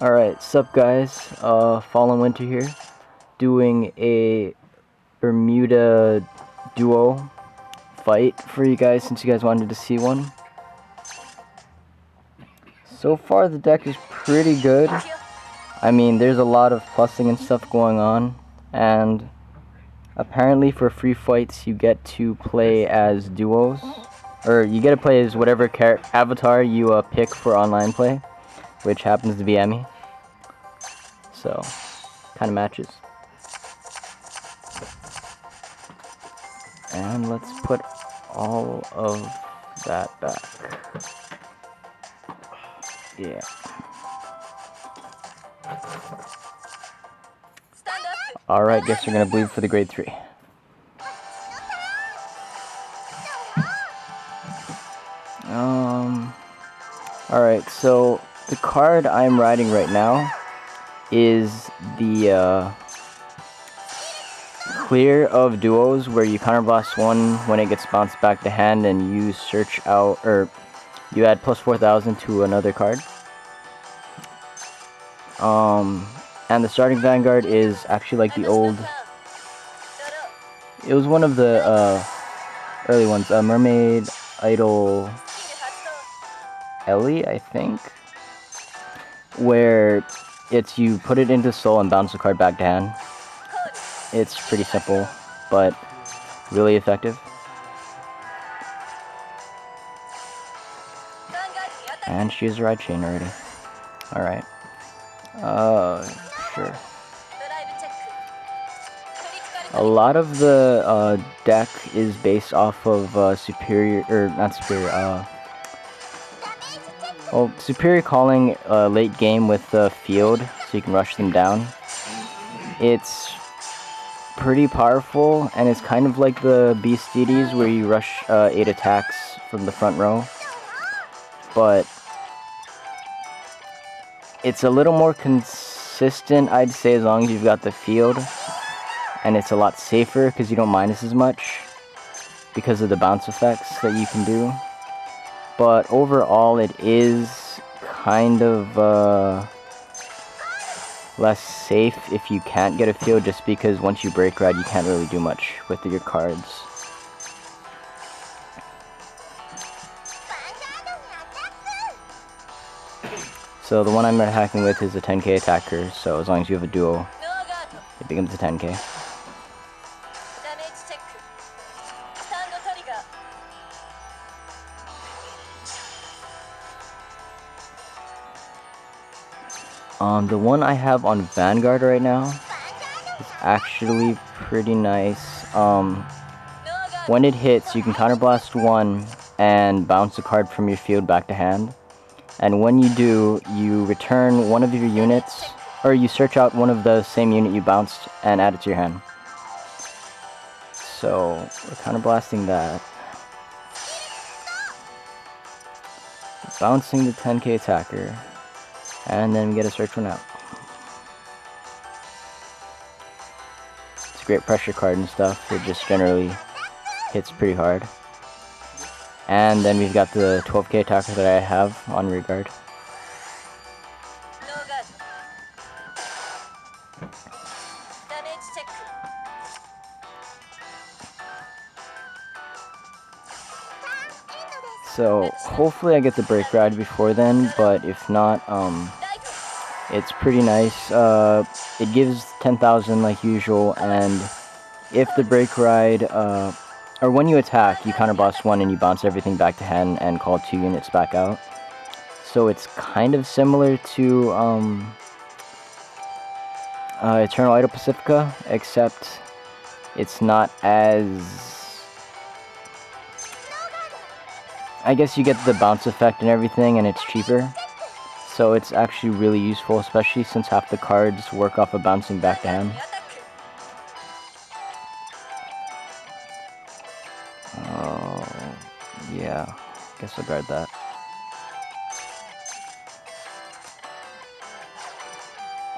Alright, sup guys, Fallen Winter here, doing a Bermuda duo fight for you guys since you guys wanted to see one. So far the deck is pretty good. I mean, there's a lot of plussing and stuff going on, and apparently for free fights you get to play as duos, or you get to play as whatever avatar you pick for online play, which happens to be Emmy. So, kind of matches. And let's put all of that back. Yeah. Alright, guess we're gonna bleed for the grade 3. Alright, so the card I'm riding right now is the clear of duos, where you counterblast one when it gets bounced back to hand and you search out, or you add plus 4,000 to another card. And the starting Vanguard is actually like the old, it was one of the early ones, Mermaid Idol Ellie, I think, where it's you put it into soul and bounce the card back to hand. It's pretty simple, but really effective. And she has a ride chain already. Alright. Sure. A lot of the deck is based off of superior, or not superior, well, superior calling late game with the field, so you can rush them down. It's pretty powerful, and it's kind of like the Beast Deities, where you rush 8 attacks from the front row. But it's a little more consistent, I'd say, as long as you've got the field. And it's a lot safer, because you don't minus as much, because of the bounce effects that you can do. But overall, it is kind of less safe if you can't get a field, just because once you break ride, you can't really do much with your cards. So the one I'm attacking with is a 10k attacker, so as long as you have a duo, it becomes a 10k. The one I have on Vanguard right now is actually pretty nice. When it hits, you can counterblast one and bounce a card from your field back to hand. And when you do, you return one of your units, or you search out one of the same unit you bounced and add it to your hand. So, we're counterblasting that. Bouncing the 10k attacker. And then we get a search one out. It's a great pressure card and stuff. It just generally hits pretty hard. And then we've got the 12k attacker that I have on rear guard. So hopefully I get the break ride before then, but if not, it's pretty nice. It gives 10,000 like usual, and if the break ride, or when you attack, you counterblast one and you bounce everything back to hand and call 2 units back out. So it's kind of similar to Eternal Idol Pacifica, except it's not as, I guess you get the bounce effect and everything, and it's cheaper. So it's actually really useful, especially since half the cards work off of bouncing back to hand. Oh, yeah. Guess I'll guard that.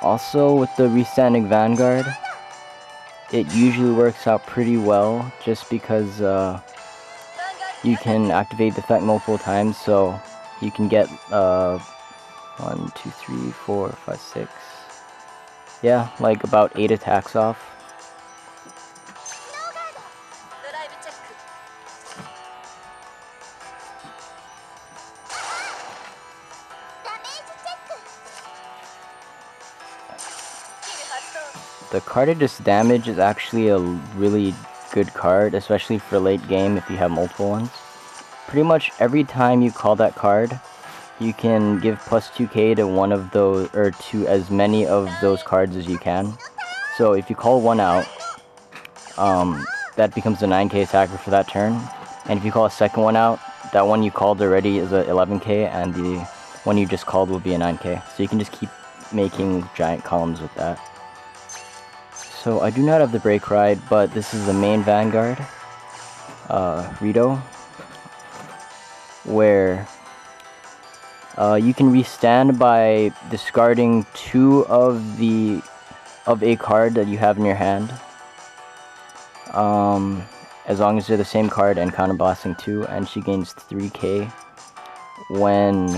Also, with the restanding Vanguard, it usually works out pretty well, just because you can activate the effect multiple times, so you can get 1, 2, 3, 4, 5, 6. Yeah, like about 8 attacks off. The carded damage is actually a really good card, especially for late game if you have multiple ones. Pretty much every time you call that card, you can give plus 2k to one of those, or to as many of those cards as you can. So if you call one out, that becomes a 9k attacker for that turn. And if you call a second one out, that one you called already is a 11k, and the one you just called will be a 9k. So you can just keep making giant columns with that. So I do not have the brake ride, but this is the main Vanguard, Rito, where you can restand by discarding 2 of a card that you have in your hand, as long as they're the same card, and counterblasting 2, and she gains 3k when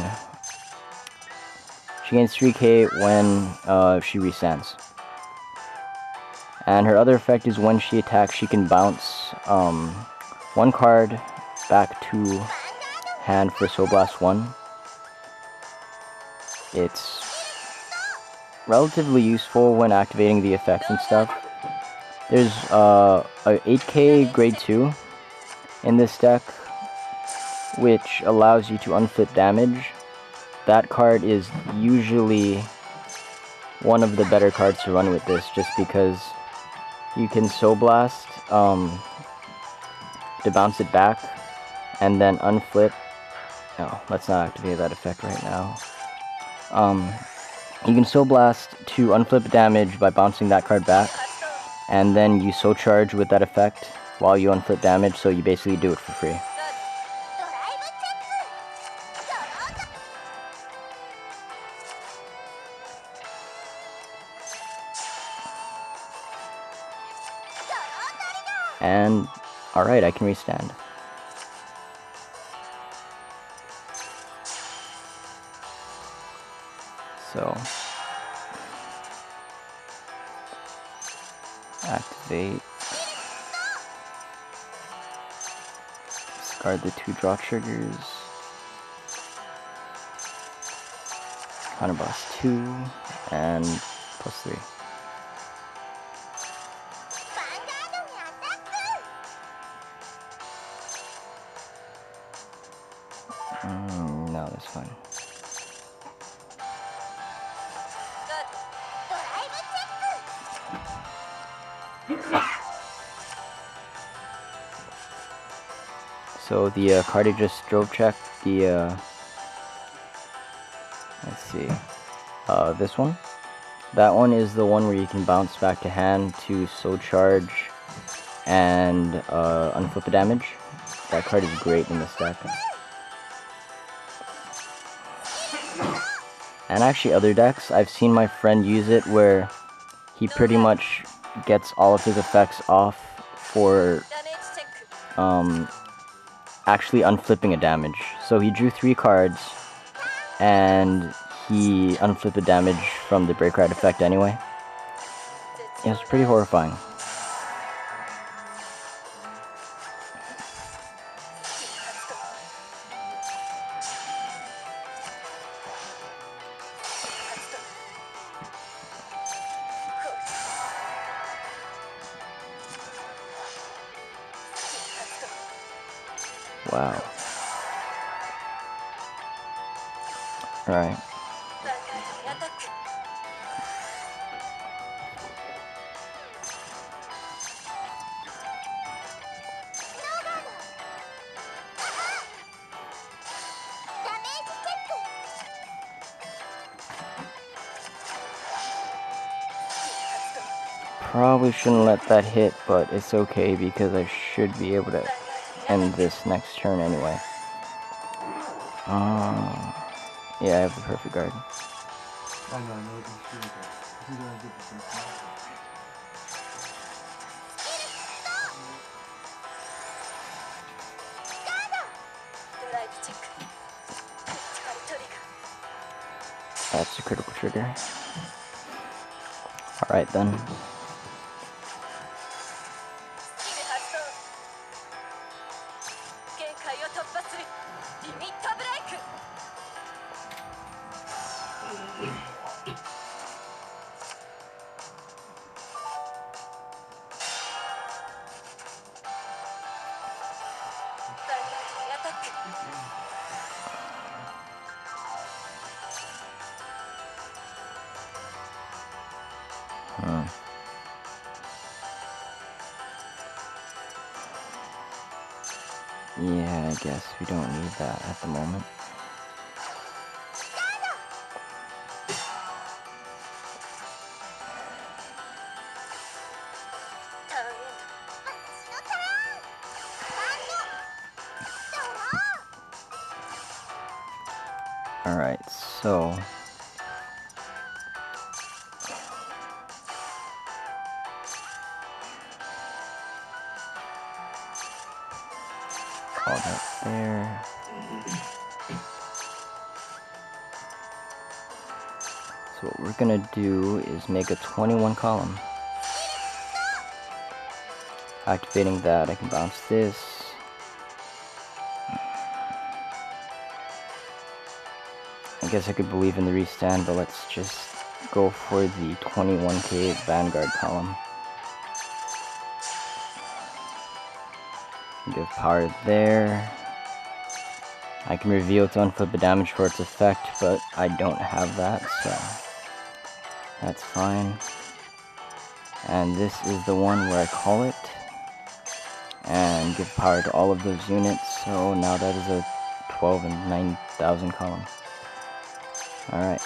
she restands. And her other effect is when she attacks, she can bounce 1 card back to hand for Soul Blast 1. It's relatively useful when activating the effects and stuff. There's a 8k grade 2 in this deck, which allows you to unflip damage. That card is usually one of the better cards to run with this, just because you can Soul Blast to bounce it back, and then unflip. No, let's not activate that effect right now. You can Soul Blast to unflip damage by bouncing that card back, and then you Soul Charge with that effect while you unflip damage, so you basically do it for free. And, alright, I can restand. So, activate, discard the 2 draw triggers, counterblast 2, and plus 3. No, that's fine. So the card I just drove checked, the let's see, this one. That one is the one where you can bounce back to hand to Soul Charge and unflip the damage. That card is great in this deck. And actually other decks, I've seen my friend use it where he pretty much gets all of his effects off for actually unflipping a damage. So he drew 3 cards, and he unflipped the damage from the Break Ride effect anyway. It was pretty horrifying. Wow. Alright. Probably shouldn't let that hit, but it's okay because I should be able to end this next turn anyway. Yeah, I have the perfect guard. That's a critical trigger. Alright then. Yeah, I guess we don't need that at the moment. Alright, so call that there. So what we're gonna do is make a 21 column. Activating that, I can bounce this. I guess I could believe in the restand, but let's just go for the 21k Vanguard column. Give power there. I can reveal to unflip the damage for its effect, but I don't have that, so that's fine. And this is the one where I call it and give power to all of those units, so now that is a 12 and 9,000 column. Alright.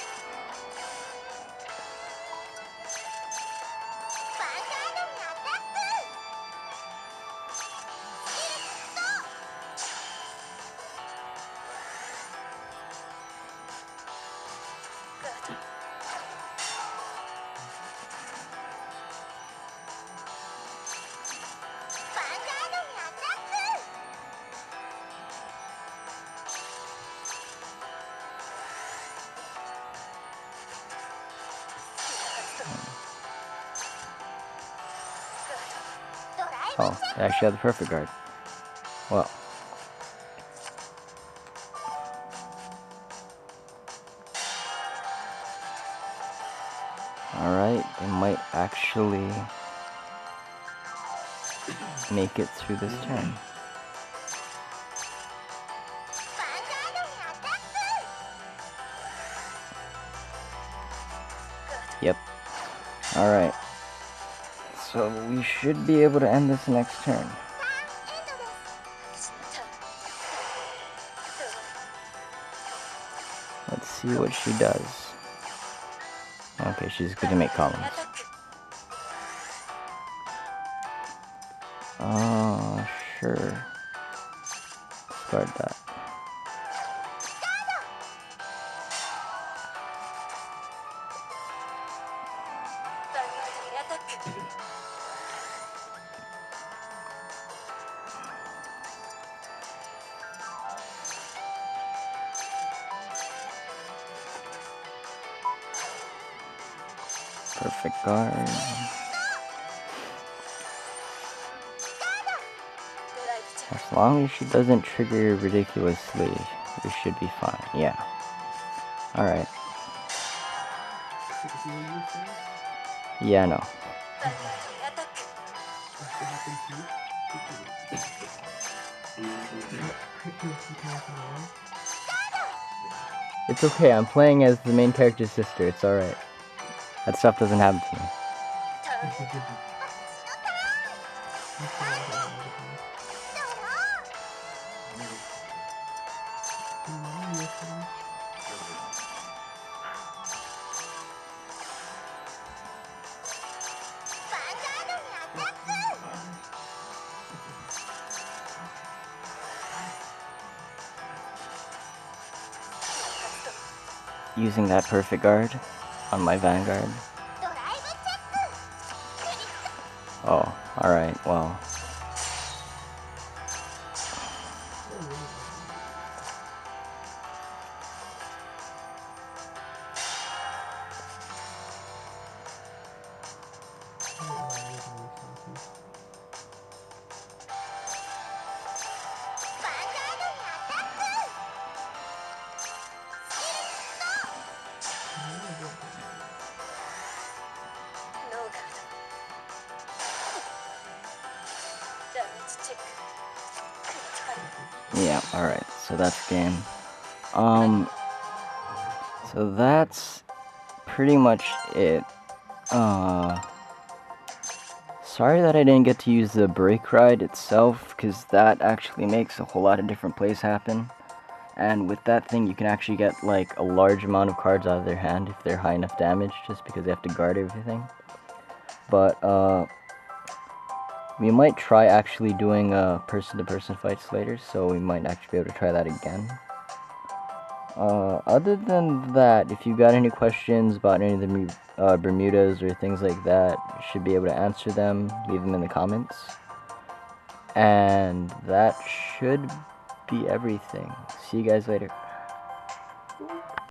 Oh, I actually have the perfect guard. Well. Alright, they might actually make it through this turn. Yep. Alright. So we should be able to end this next turn. Let's see what she does. Okay, she's going to make columns. Oh, sure. Discard that. Perfect guard. As long as she doesn't trigger ridiculously, we should be fine. Yeah. Alright. Yeah, no. It's okay, I'm playing as the main character's sister, it's alright. That stuff doesn't happen to me. Using that perfect guard on my Vanguard. Oh, alright, well. Yeah, alright, so that's game. So that's pretty much it. Sorry that I didn't get to use the brake ride itself, because that actually makes a whole lot of different plays happen. And with that thing, you can actually get like a large amount of cards out of their hand if they're high enough damage, just because they have to guard everything. But we might try actually doing person-to-person fights later, so we might actually be able to try that again. Other than that, if you got any questions about any of the Bermudas or things like that, you should be able to answer them. Leave them in the comments. And that should be everything. See you guys later.